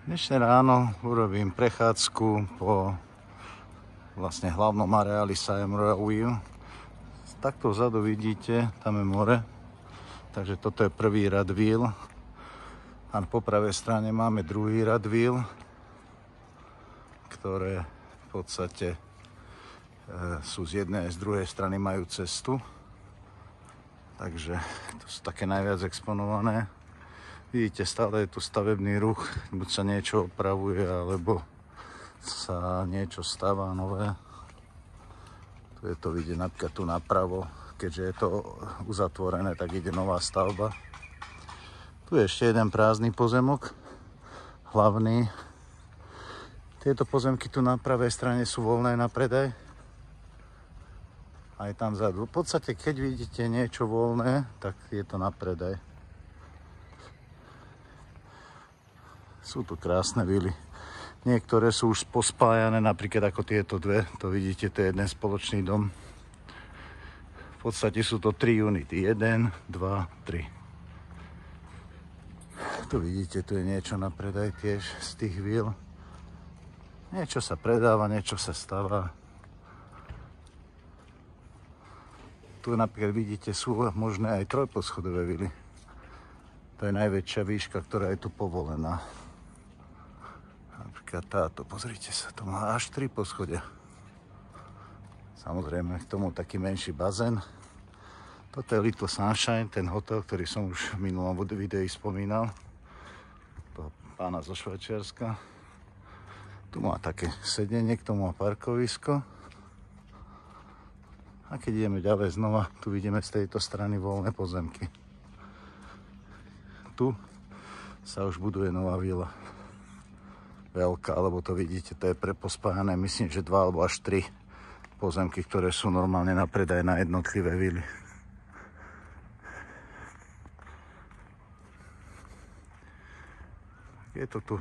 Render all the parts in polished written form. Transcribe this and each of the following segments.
Dnešné ráno urobím prechádzku po vlastne hlavnom areáli Siam Royal View. Takto vzadu vidíte, tam je more, takže toto je prvý rad víl. A po pravej strane máme druhý rad víl, ktoré v podstate sú z jednej a z druhej strany majú cestu. Takže to sú také najviac exponované. Vidíte, stále je tu stavebný ruch, buď sa niečo opravuje, alebo sa niečo stáva nové. Tu je to vidieť napríklad tu napravo, keďže je to uzatvorené, tak ide nová stavba. Tu je ešte jeden prázdny pozemok, hlavný. Tieto pozemky tu na pravej strane sú voľné na predaj. Aj tam vzadu. V podstate, keď vidíte niečo voľné, tak je to na predaj. Sú tu krásne vily. Niektoré sú už pospájané, napríklad ako tieto dve. To vidíte, to je jeden spoločný dom. V podstate sú to 3 unity. 1, 2, 3. Tu vidíte, tu je niečo na predaj tiež z tých vil. Niečo sa predáva, niečo sa stáva. Tu napríklad vidíte, sú možné aj trojposchodové vily. To je najväčšia výška, ktorá je tu povolená. Napríklad táto, pozrite sa, to má až 3 poschodia. Samozrejme, k tomu taký menší bazén. Toto je Little Sunshine, ten hotel, ktorý som už v minulom videu spomínal. Toho pána zo Švajčiarska. Tu má také sedenie, k tomu má parkovisko. A keď ideme ďalej znova, tu vidíme z tejto strany voľné pozemky. Tu sa už buduje nová vila. Veľká, alebo to vidíte, to je prepospájané, myslím, že 2 alebo až 3 pozemky, ktoré sú normálne na predaj na jednotlivé vily. Je to tu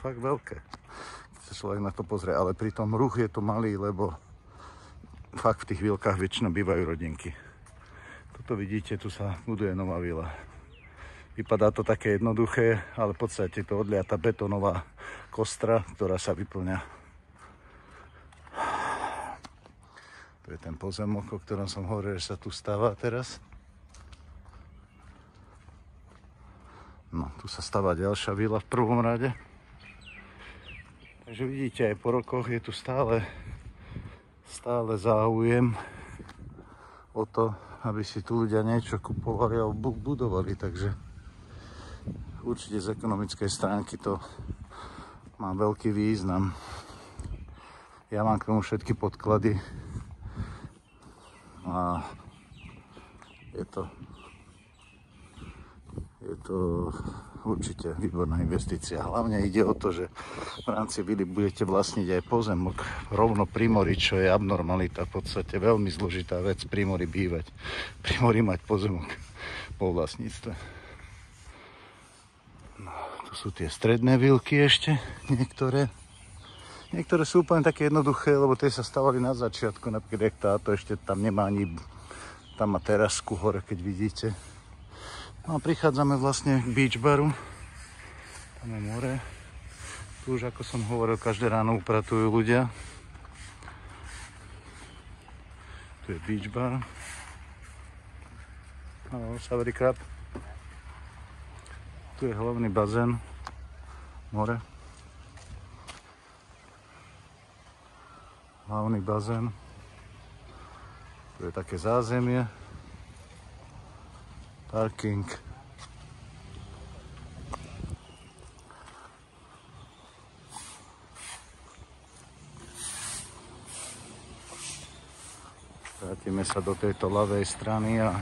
fakt veľké, keď sa človek na to pozrie, ale pri tom ruch je to malý, lebo fakt v tých vilkách väčšinou bývajú rodinky. Toto vidíte, tu sa buduje nová vila. Vypadá to také jednoduché, ale v podstate to odliata betónová kostra, ktorá sa vyplňa. To je ten pozemok, o ktorom som hovoril, že sa tu stáva teraz. No, tu sa stáva ďalšia vila v prvom rade. Takže vidíte, aj po rokoch je tu stále záujem o to, aby si tu ľudia niečo kupovali a budovali, takže určite z ekonomickej stránky to má veľký význam. Ja mám k tomu všetky podklady a je to určite výborná investícia. Hlavne ide o to, že v rámci vily budete vlastniť aj pozemok rovno pri mori, čo je abnormalita, v podstate veľmi zložitá vec pri mori bývať. Pri mori mať pozemok po vlastníctve. Tu sú tie stredné vilky ešte, niektoré. Niektoré sú úplne také jednoduché, lebo tie sa stavali na začiatku, napríklad jak táto, ešte tam nemá ani, tam má terasku hore, keď vidíte. No a prichádzame vlastne k beach baru. Tam je more. Tu už, ako som hovoril, každé ráno upratujú ľudia. Tu je beach bar. Ahoj, Savary Crab. Tu je hlavný bazén, more. Hlavný bazén. Tu je také zázemie. Parking. Vrátime sa do tejto ľavej strany a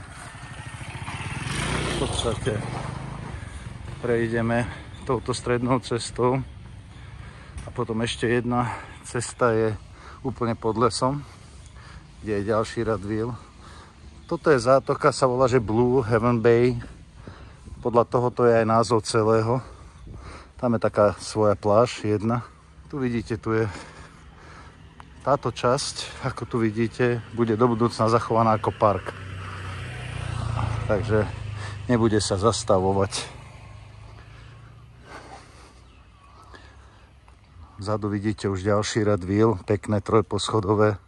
v podstate prejdeme touto strednou cestou a potom ešte jedna cesta je úplne pod lesom, kde je ďalší rad víl. Toto je zátoka, sa volá, že Blue Heaven Bay. Podľa toho to je aj názov celého. Tam je taká svoja pláž, jedna. Tu vidíte, tu je táto časť, ako tu vidíte, bude do budúcna zachovaná ako park. Takže nebude sa zastavovať. Vzadu vidíte už ďalší rad víl, pekné trojposchodové.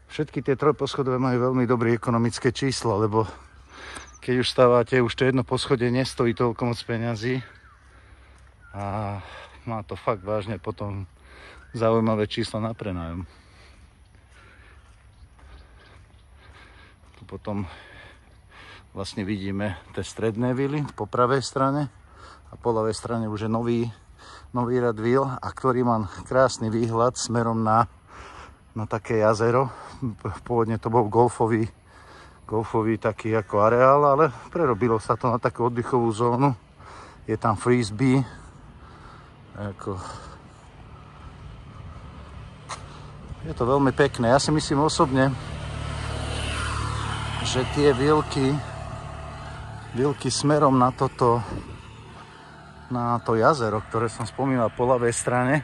Všetky tie trojposchodové majú veľmi dobré ekonomické čísla, lebo keď už stávate, už to jedno poschodie nestojí toľko moc peňazí a má to fakt vážne potom zaujímavé čísla na prenájom. Tu potom vlastne vidíme tie stredné vily po pravej strane a po ľavej strane už je nový rad víl, a ktorý má krásny výhľad smerom na také jazero. Pôvodne to bol golfový taký ako areál, ale prerobilo sa to na takú oddychovú zónu. Je tam frisbee. Je to veľmi pekné. Ja si myslím osobne, že tie výlky smerom na to jazero, ktoré som spomínal po ľavej strane,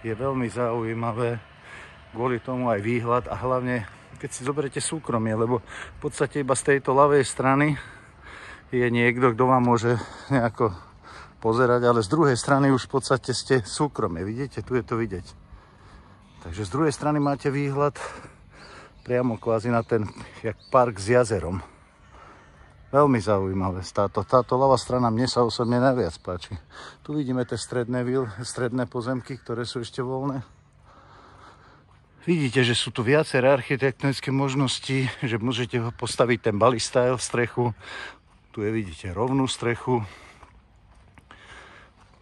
je veľmi zaujímavé. Kvôli tomu aj výhľad a hlavne, keď si zoberiete súkromie, lebo v podstate iba z tejto ľavej strany je niekto, kto vám môže nejako pozerať, ale z druhej strany už v podstate ste súkromie. Vidíte, tu je to vidieť. Takže z druhej strany máte výhľad priamo kvázi na ten jak park s jazerom. Veľmi zaujímavé. Táto ľavá strana mne sa osobne najviac páči. Tu vidíme tie stredné pozemky, ktoré sú ešte voľné. Vidíte, že sú tu viaceré architektonické možnosti, že môžete postaviť ten balistyle strechu. Tu je, vidíte, rovnú strechu.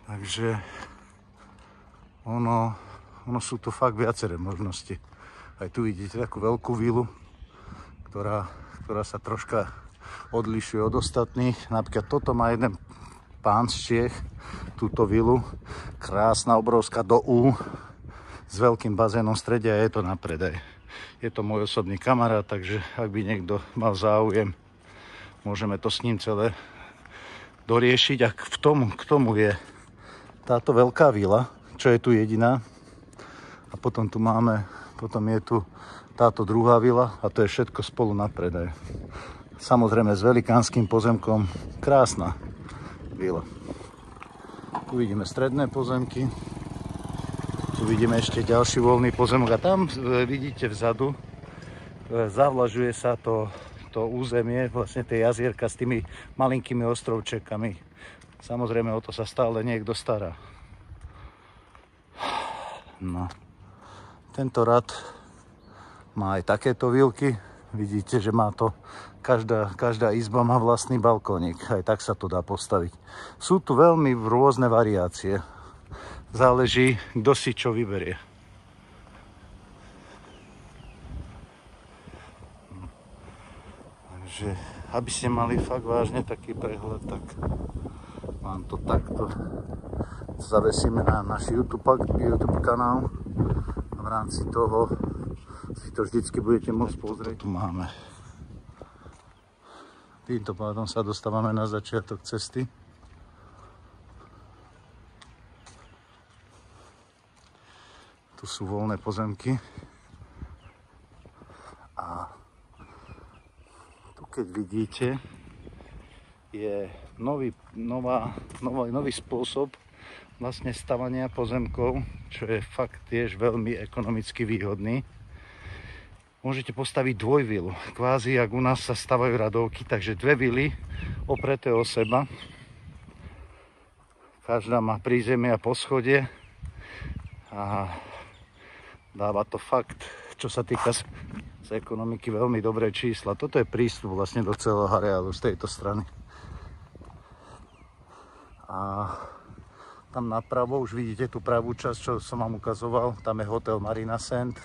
Takže ono sú tu fakt viaceré možnosti. Aj tu vidíte takú veľkú vilu, ktorá sa troška odlišuje od ostatných. Napríklad toto má jeden pán z Čiech, túto vilu. Krásna, obrovská do U, s veľkým bazénom v strede, a je to na predaj. Je to môj osobný kamarát, takže ak by niekto mal záujem, môžeme to s ním celé doriešiť. A k tomu je táto veľká vila, čo je tu jediná. A potom je tu táto druhá vila a to je všetko spolu na predaj. Samozrejme s velikánskym pozemkom. Krásna vila. Tu vidíme stredné pozemky. Tu vidíme ešte ďalší voľný pozemok a tam vidíte vzadu, zavlažuje sa to územie, vlastne tie jazierka s tými malinkými ostrovčekami. Samozrejme o to sa stále niekto stará. No. Tento rad má aj takéto výlky. Vidíte, že má to, každá izba má vlastný balkónik. Aj tak sa to dá postaviť. Sú tu veľmi rôzne variácie. Záleží, kto si čo vyberie. Takže, aby ste mali fakt vážne taký prehľad, tak vám to takto zavesíme na náš YouTube kanál. A v rámci toho si to vždycky budete môcť pozrieť. Tu máme. Týmto pádom sa dostávame na začiatok cesty. Tu sú voľné pozemky. A tu keď vidíte, je nový spôsob vlastne stavania pozemkov, čo je fakt tiež veľmi ekonomicky výhodný. Môžete postaviť dvojvilu, kvázi jak u nás sa stavajú radovky, takže dve vily opreté o seba. Každá má prízemie a poschodie a dáva to fakt, čo sa týka z ekonomiky, veľmi dobré čísla. Toto je prístup vlastne do celého areálu z tejto strany. A tam napravo už vidíte tú pravú časť, čo som vám ukazoval. Tam je hotel Marina Sand.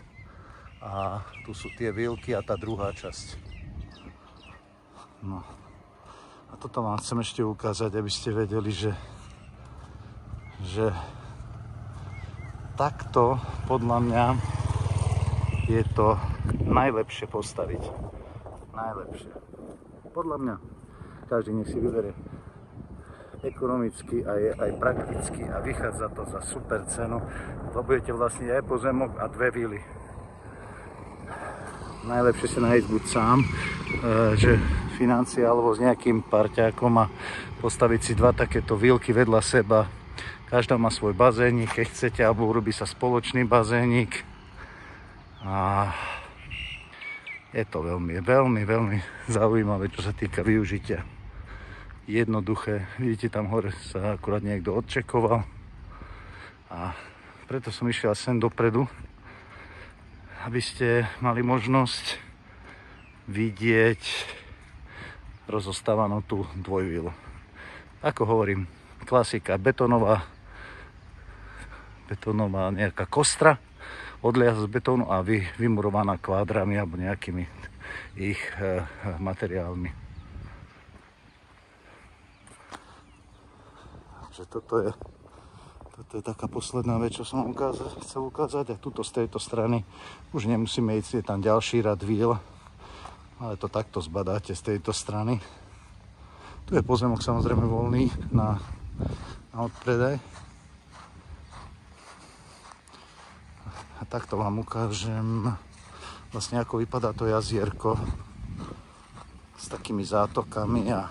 A tu sú tie výlky a tá druhá časť. No. A toto vám chcem ešte ukázať, aby ste vedeli, že takto podľa mňa je to najlepšie postaviť. Najlepšie. Podľa mňa. Každý nech si vyberie ekonomicky a je aj prakticky a vychádza to za super cenu. To budete vlastniť aj pozemok a dve vily. Najlepšie sa nájsť buď sám, že financie alebo s nejakým parťákom a postaviť si dva takéto výlky vedľa seba Každá má svoj bazénik, keď chcete, alebo urobí sa spoločný bazénik. A je to veľmi, veľmi, veľmi zaujímavé, čo sa týka využitia. Jednoduché. Vidíte, tam hore sa akurát niekto odčekoval. A preto som išiel sem dopredu, aby ste mali možnosť vidieť rozostávanú tú dvojvilu. Ako hovorím, klasika, betónová nejaká kostra, odliaz z betónu a vymurovaná kvádrami alebo nejakými ich materiálmi. Takže toto je taká posledná vec, čo som vám chcel ukázať. A tuto z tejto strany už nemusíme ísť, je tam ďalší rad víl, ale to takto zbadáte z tejto strany. Tu je pozemok samozrejme voľný na odpredaj. A takto vám ukážem vlastne ako vypadá to jazierko s takými zátokami a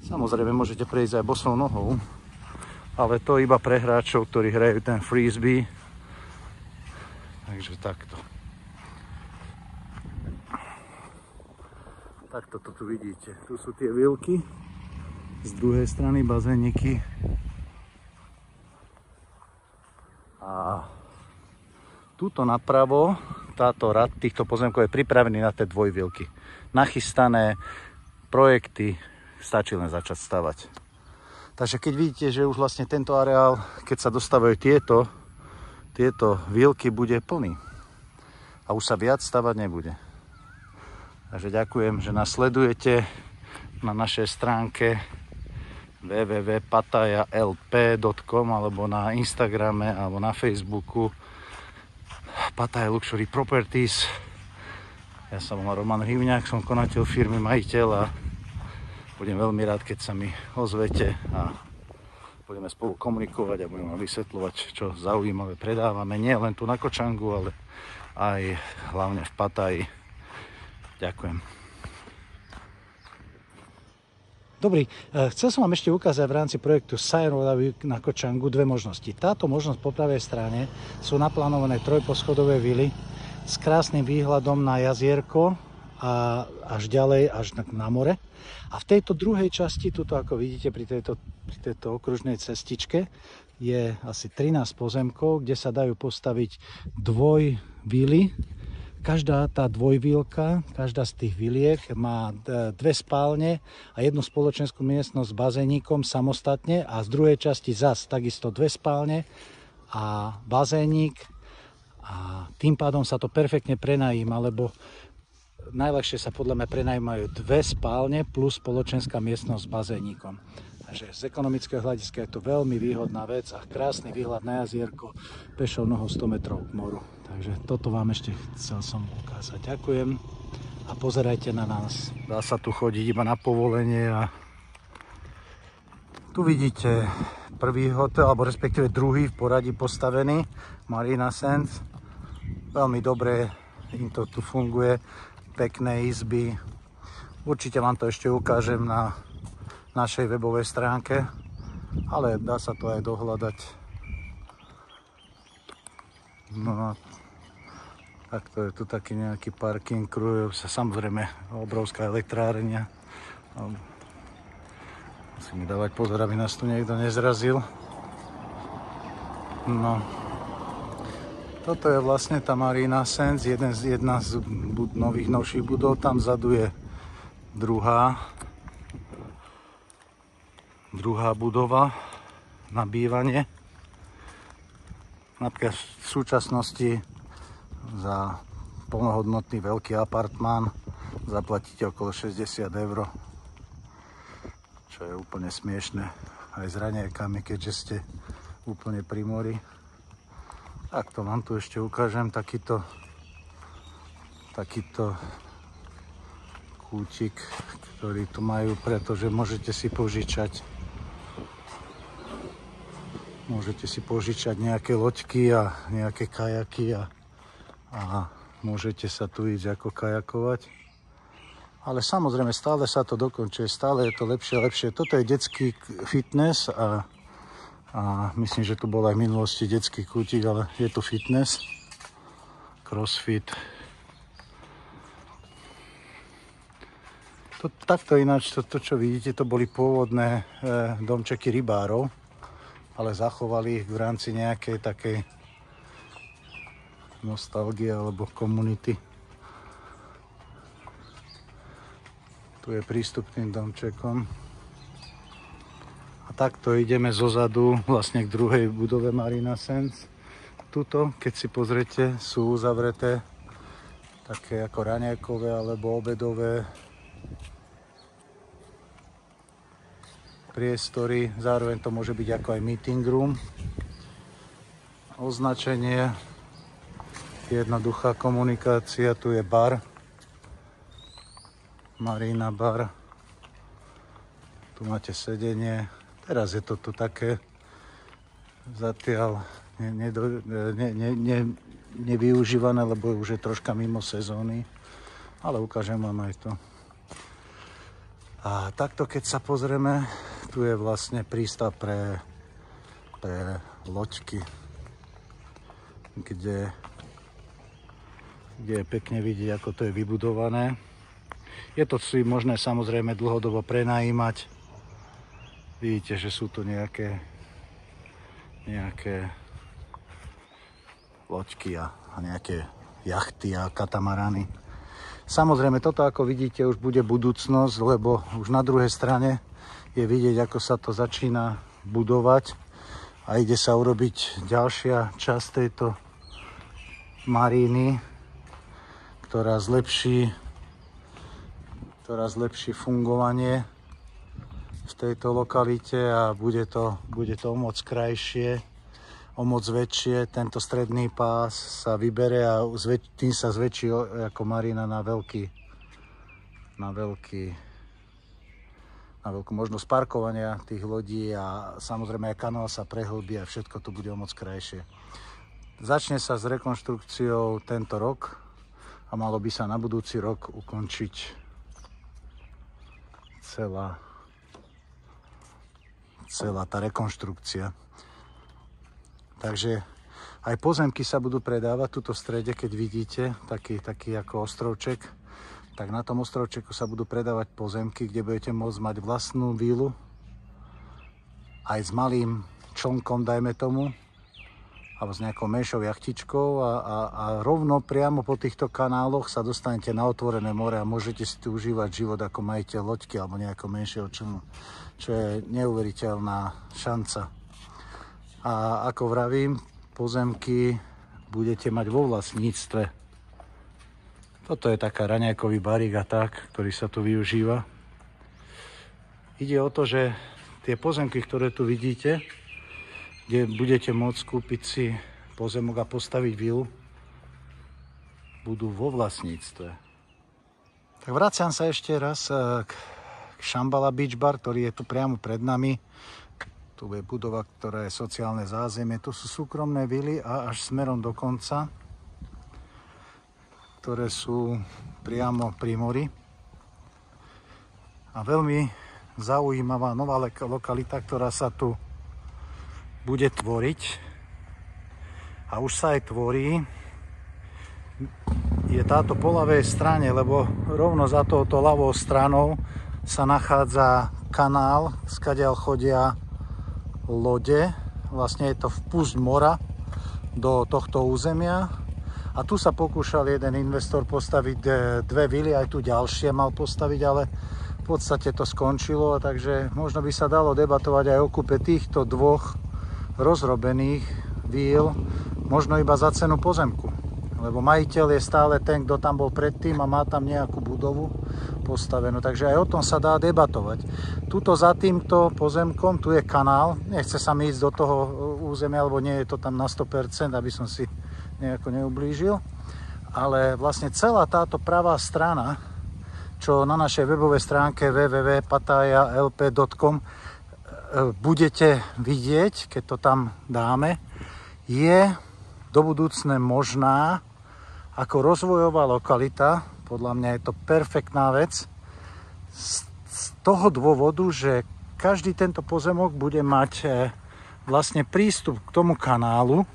samozrejme môžete prejsť aj bosou nohou, ale to iba pre hráčov, ktorí hrajú ten frisbee. Takže takto. Takto to tu vidíte. Tu sú tie vilky, z druhej strany bazéniky a tuto napravo, táto rad týchto pozemkov je pripravený na tie dvojvilky. Nachystané projekty, stačí len začať stavať. Takže keď vidíte, že už vlastne tento areál, keď sa dostávajú tieto vilky, bude plný. A už sa viac stavať nebude. Takže ďakujem, že nás sledujete na našej stránke www.pattajalp.com alebo na Instagrame alebo na Facebooku Pattaya Luxury Properties. Ja som Roman Hivňák, som konateľ firmy, majiteľ a budem veľmi rád, keď sa mi ozvete a budeme spolu komunikovať a budeme vysvetľovať, čo zaujímavé predávame. Nie len tu na Koh Changu, ale aj hlavne v Pattaji. Ďakujem. Dobrý, chcel som vám ešte ukázať v rámci projektu Sayonara na Koh Changu dve možnosti. Táto možnosť po pravej strane sú naplánované trojposchodové vily s krásnym výhľadom na jazierko a až ďalej, až na more. A v tejto druhej časti, tuto ako vidíte pri tejto okružnej cestičke, je asi 13 pozemkov, kde sa dajú postaviť dvojvily. Každá tá dvojvílka, každá z tých viliek má dve spálne a jednu spoločenskú miestnosť s bazénikom samostatne a z druhej časti zas takisto dve spálne a bazénik a tým pádom sa to perfektne prenajíma, lebo najľahšie sa podľa mňa prenajímajú dve spálne plus spoločenská miestnosť s bazénikom. Takže z ekonomického hľadiska je to veľmi výhodná vec a krásny výhľad na jazierko pešou nohou 100 metrov k moru. Takže toto vám ešte chcel som ukázať. Ďakujem a pozerajte na nás. Dá sa tu chodiť iba na povolenie a tu vidíte prvý hotel, alebo respektíve druhý v poradí postavený, Marina Sands. Veľmi dobre im to tu funguje, pekné izby. Určite vám to ešte ukážem na našej webovej stránke, ale dá sa to aj dohľadať. No, takto je tu taký nejaký parking, kruje sa samozrejme obrovská elektrárňa. Musím mi dávať pozor, aby nás tu niekto nezrazil. No, toto je vlastne tá Marina Sands, jedna z novších budov, tam vzadu je druhá budova na bývanie. Napríklad v súčasnosti za plnohodnotný veľký apartmán zaplatíte okolo 60 €, čo je úplne smiešné aj s raňajkami, keďže ste úplne pri mori. Tak to vám tu ešte ukážem, takýto kútik, ktorý tu majú, pretože môžete si požičať nejaké loďky a nejaké kajaky a môžete sa tu ísť ako kajakovať. Ale samozrejme stále sa to dokončuje, stále je to lepšie a lepšie. Toto je detský fitness a A myslím, že tu bol aj v minulosti detský kútik, ale je tu fitness, crossfit. Takto ináč, to čo vidíte, to boli pôvodné domčeky rybárov, ale zachovali ich v rámci nejakej takej nostalgie alebo komunity. Tu je prístup k tým domčekom. A takto ideme zozadu vlastne k druhej budove Marina Sands. Tuto, keď si pozrete, sú uzavreté také ako raňajkové alebo obedové priestory. Zároveň to môže byť ako aj meeting room. Označenie, jednoduchá komunikácia, tu je bar, Marina bar, tu máte sedenie, teraz je to tu také zatiaľ nevyužívané, lebo už je troška mimo sezóny, ale ukážem vám aj to. A takto keď sa pozrieme, tu je vlastne prístav pre loďky, kde je pekne vidieť, ako to je vybudované. Je to si možné samozrejme dlhodobo prenajímať. Vidíte, že sú tu nejaké loďky a nejaké jachty a katamarany. Samozrejme, toto ako vidíte už bude budúcnosť, lebo už na druhej strane je vidieť, ako sa to začína budovať a ide sa urobiť ďalšia časť tejto maríny, ktorá zlepší fungovanie v tejto lokalite a bude to o moc krajšie, o moc väčšie. Tento stredný pás sa vybere a tým sa zväčší ako marina na veľkú možnosť parkovania tých lodí a samozrejme aj kanál sa prehlbí a všetko to bude o moc krajšie. Začne sa s rekonštrukciou tento rok a malo by sa na budúci rok ukončiť celá tá rekonštrukcia. Takže aj pozemky sa budú predávať tuto v strede, keď vidíte, taký ako ostrovček. Tak na tom ostrovčeku sa budú predávať pozemky, kde budete môcť mať vlastnú vílu aj s malým člnkom, dajme tomu, alebo s nejakou menšou jachtičkou a rovno priamo po týchto kanáloch sa dostanete na otvorené more a môžete si tu užívať život ako majiteľ loďky alebo nejakého menšieho člnu, čo je neuveriteľná šanca. A ako vravím, pozemky budete mať vo vlastníctve. Toto je taká raňajkový barík a tak, ktorý sa tu využíva. Ide o to, že tie pozemky, ktoré tu vidíte, kde budete môcť kúpiť si pozemok a postaviť vilu, budú vo vlastníctve. Tak vraciam sa ešte raz k Shambhala Beach Bar, ktorý je tu priamo pred nami. Tu je budova, ktorá je sociálne zázemie. Tu sú súkromné vily a až smerom do konca, ktoré sú priamo pri mori. A veľmi zaujímavá nová lokalita, ktorá sa tu bude tvoriť a už sa aj tvorí, je táto po ľavej strane, lebo rovno za touto ľavou stranou sa nachádza kanál, skadiaľ chodia lode, vlastne je to vpusť mora do tohto územia a tu sa pokúšal jeden investor postaviť dve vily, aj tu ďalšie mal postaviť, ale v podstate to skončilo, takže možno by sa dalo debatovať aj o kúpe týchto dvoch rozrobených víl, možno iba za cenu pozemku, lebo majiteľ je stále ten, kto tam bol predtým a má tam nejakú budovu postavenú, takže aj o tom sa dá debatovať. Tuto za týmto pozemkom, tu je kanál, nechce sa mi ísť do toho územia, alebo nie je to tam na 100%, aby som si nejako neublížil, ale vlastne celá táto pravá strana, čo na našej webovej stránke www.pattajalp.com budete vidieť, keď to tam dáme, je do budúcne možná ako rozvojová lokalita. Podľa mňa je to perfektná vec z toho dôvodu, že každý tento pozemok bude mať vlastne prístup k tomu kanálu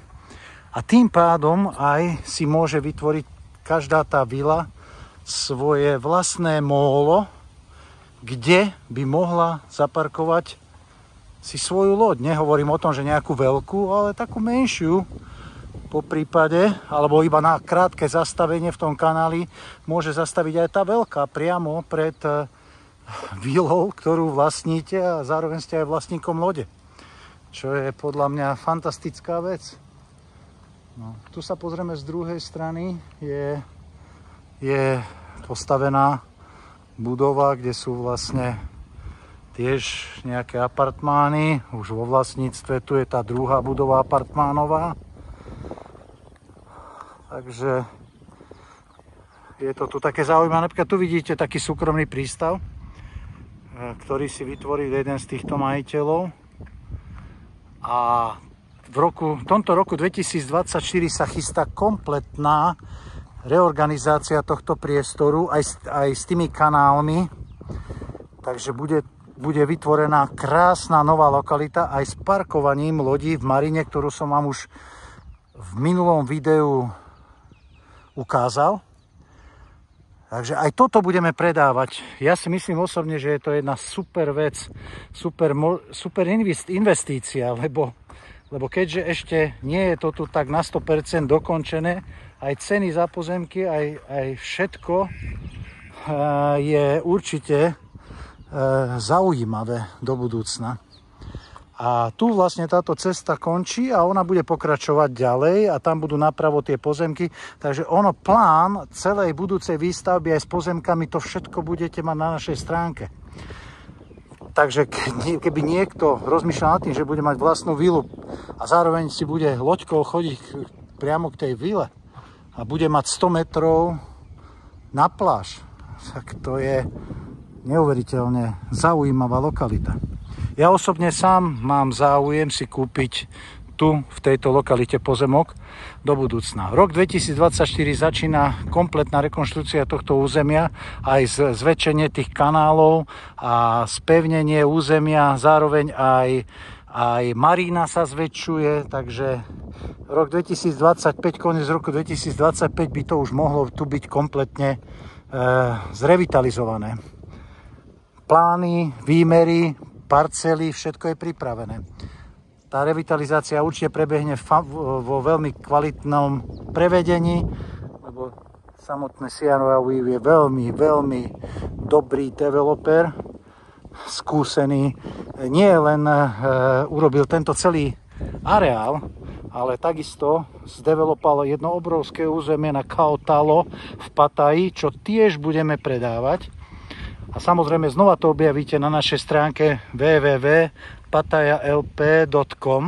a tým pádom aj si môže vytvoriť každá tá vila svoje vlastné mólo, kde by mohla zaparkovať si svoju loď. Nehovorím o tom, že nejakú veľkú, ale takú menšiu po prípade, alebo iba na krátke zastavenie v tom kanáli môže zastaviť aj tá veľká priamo pred vilou, ktorú vlastníte a zároveň ste aj vlastníkom lode. Čo je podľa mňa fantastická vec. No, tu sa pozrieme z druhej strany. Je postavená budova, kde sú vlastne tiež nejaké apartmány. Už vo vlastníctve tu je tá druhá budova apartmánová. Takže je to tu také zaujímavé. Napríklad tu vidíte taký súkromný prístav, ktorý si vytvoril jeden z týchto majiteľov. A v tomto roku 2024 sa chystá kompletná reorganizácia tohto priestoru aj s tými kanálmi. Takže bude vytvorená krásna nová lokalita aj s parkovaním lodí v Marine, ktorú som vám už v minulom videu ukázal. Takže aj toto budeme predávať. Ja si myslím osobne, že je to jedna super vec, super investícia, lebo keďže ešte nie je to tu tak na 100% dokončené, aj ceny za pozemky, aj všetko je určite zaujímavé do budúcna. A tu vlastne táto cesta končí a ona bude pokračovať ďalej a tam budú napravo tie pozemky. Takže plán celej budúcej výstavby aj s pozemkami, to všetko budete mať na našej stránke. Takže keby niekto rozmýšľal nad tým, že bude mať vlastnú vilu a zároveň si bude loďkou chodiť priamo k tej vile a bude mať 100 metrov na pláž, tak to je neuveriteľne zaujímavá lokalita. Ja osobne sám mám záujem si kúpiť tu v tejto lokalite pozemok do budúcna. Rok 2024 začína kompletná rekonštrukcia tohto územia, aj zväčšenie tých kanálov a spevnenie územia, zároveň aj marína sa zväčšuje, takže rok 2025, koniec roku 2025 by to už mohlo tu byť kompletne zrevitalizované. Plány, výmery, parcely, všetko je pripravené. Tá revitalizácia určite prebehne vo veľmi kvalitnom prevedení, lebo samotný Sienna Weave je veľmi, veľmi dobrý developer, skúsený. Nie len urobil tento celý areál, ale takisto zdevelopal jedno obrovské územie na Khao Talo v Pattaji, čo tiež budeme predávať. A samozrejme znova to objavíte na našej stránke www.pattayalp.com.